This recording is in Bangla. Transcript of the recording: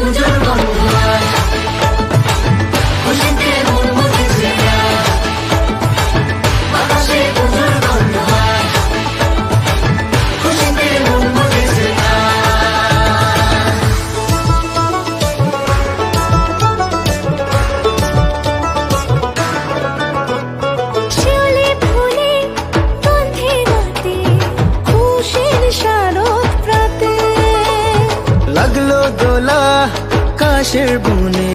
পুজোর গন্ধ হয়, খুশিতে মন মজেছে যায়, বাতাসে পুজোর গন্ধ হয়, খুশিতে মন মজেছে যায়। শিউলি ফুলে গন্ধে রাতে, খুশির শারদ প্রাতে। লাগলো দোলা কাশের বনে।